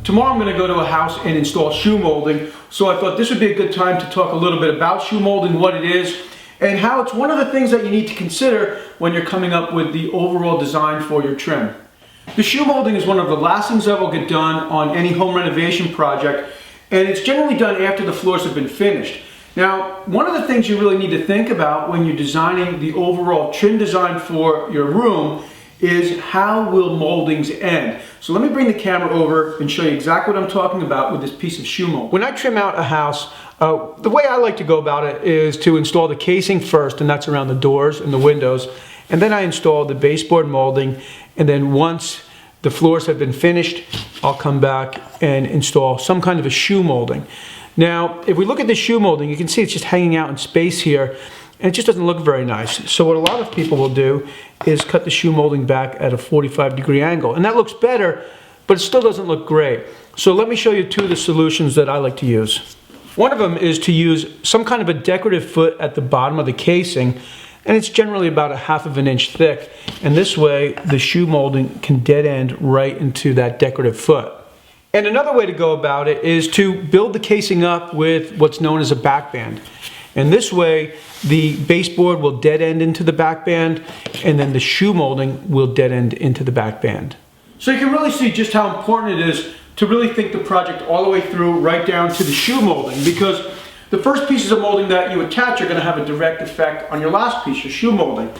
tomorrow I'm going to go to a house and install shoe molding, so I thought this would be a good time to talk a little bit about shoe molding, what it is, and how it's one of the things that you need to consider when you're coming up with the overall design for your trim. The shoe molding is one of the last things that will get done on any home renovation project, and it's generally done after the floors have been finished. Now, one of the things you really need to think about when you're designing the overall trim design for your room is how will moldings end. So let me bring the camera over and show you exactly what I'm talking about with this piece of shoe mold. When I trim out a house, the way I like to go about it is to install the casing first, and that's around the doors and the windows, and then I install the baseboard molding, and then once the floors have been finished, I'll come back and install some kind of a shoe molding. Now, if we look at the shoe molding, you can see it's just hanging out in space here, and it just doesn't look very nice. So what a lot of people will do is cut the shoe molding back at a 45-degree angle, and that looks better, but it still doesn't look great. So let me show you two of the solutions that I like to use. One of them is to use some kind of a decorative foot at the bottom of the casing, and it's generally about a ½ of an inch thick, and this way the shoe molding can dead end right into that decorative foot. And another way to go about it is to build the casing up with what's known as a backband. And this way the baseboard will dead end into the backband, and then the shoe molding will dead end into the backband. So you can really see just how important it is to really think the project all the way through, right down to the shoe molding, because the first pieces of molding that you attach are going to have a direct effect on your last piece, your shoe molding.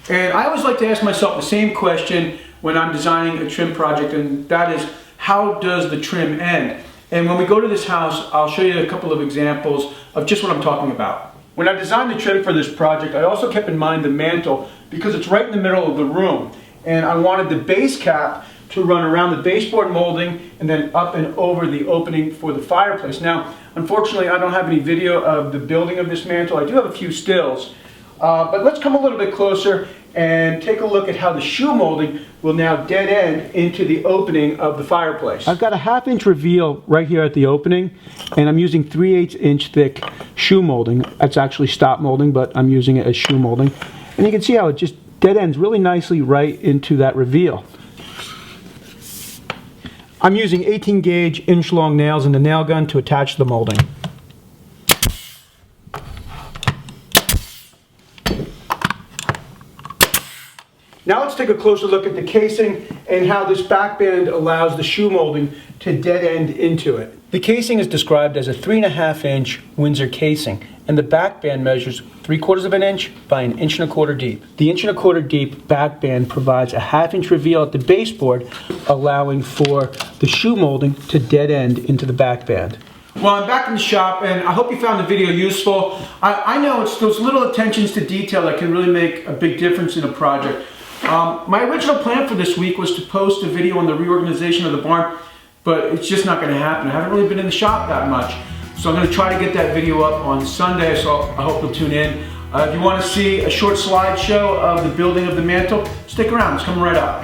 And I always like to ask myself the same question when I'm designing a trim project, and that is, how does the trim end? And when we go to this house, I'll show you a couple of examples of just what I'm talking about. When I designed the trim for this project, I also kept in mind the mantle, because it's right in the middle of the room. And I wanted the base cap to run around the baseboard molding and then up and over the opening for the fireplace. Now, unfortunately, I don't have any video of the building of this mantle. I do have a few stills. But let's come a little bit closer and take a look at how the shoe molding will now dead end into the opening of the fireplace. I've got a ½ inch reveal right here at the opening, and I'm using 3/8 inch thick shoe molding. That's actually stop molding, but I'm using it as shoe molding. And you can see how it just dead ends really nicely right into that reveal. I'm using 18 gauge inch long nails in the nail gun to attach the molding. Now let's take a closer look at the casing and how this backband allows the shoe molding to dead end into it. The casing is described as a 3½ inch Windsor casing, and the backband measures 3/4 of an inch by 1¼ inch deep. The 1¼ inch deep backband provides a ½ inch reveal at the baseboard, allowing for the shoe molding to dead end into the backband. Well, I'm back in the shop, and I hope you found the video useful. I know it's those little attentions to detail that can really make a big difference in a project. My original plan for this week was to post a video on the reorganization of the barn, but it's just not going to happen. I haven't really been in the shop that much, so I'm going to try to get that video up on Sunday, so I hope you'll tune in. If you want to see a short slideshow of the building of the mantle, stick around, it's coming right up.